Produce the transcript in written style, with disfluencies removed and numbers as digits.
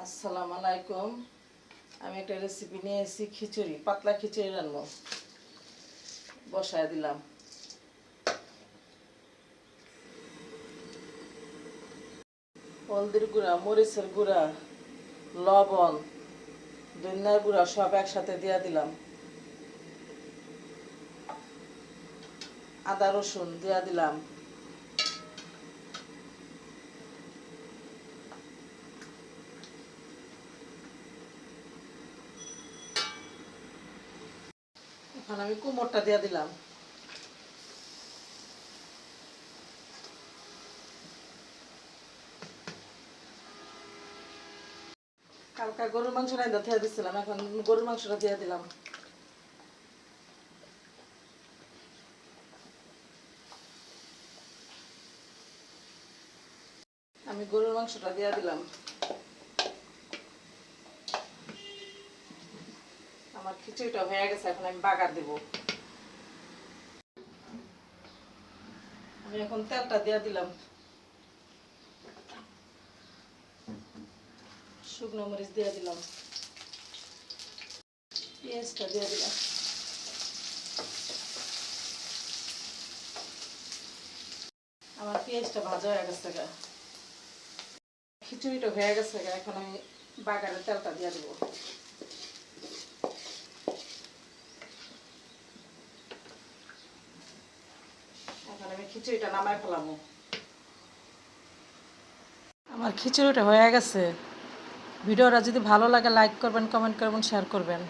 আসসালামু আলাইকুম। আমি একটা রেসিপি নিয়ে এসেছি, খিচুড়ি, পাতলা খিচুড়ি রান্না বসায় দিলাম। হলদির গুঁড়া, মরিচের গুঁড়া, লবণ, ধনিয়ার গুঁড়া সব একসাথে দিয়ে দিলাম। আদা রসুন দিয়ে দিলাম। এখন আমি কুমড়টা দিয়ে দিলাম। কালকা গরুর মাংস রাইন্দা দিয়ে দিচ্ছিলাম, এখন গরুর মাংসটা দিয়ে দিলাম। আমি গরুর মাংসটা দিয়ে দিলাম। আমার খিচুড়িটা হয়ে গেছে, এখন আমি বাগার দেব। আমি এখন তেলটা দিয়ে দিলাম। শুকনো মরিচ দিয়ে দিলাম, পেঁয়াজটা দিয়ে দিলাম। আমার পেঁয়াজটা ভাজা হয়ে গেছে, খিচুড়িটা হয়ে গেছে। এখন আমি বাগারের তেলটা দিয়ে দেবো। এখন আমি খিচুড়িটা নামায় ফেলাবো। আমার খিচুড়িটা হয়ে গেছে। ভিডিওটা যদি ভালো লাগে লাইক করবেন, কমেন্ট করবেন, শেয়ার করবেন।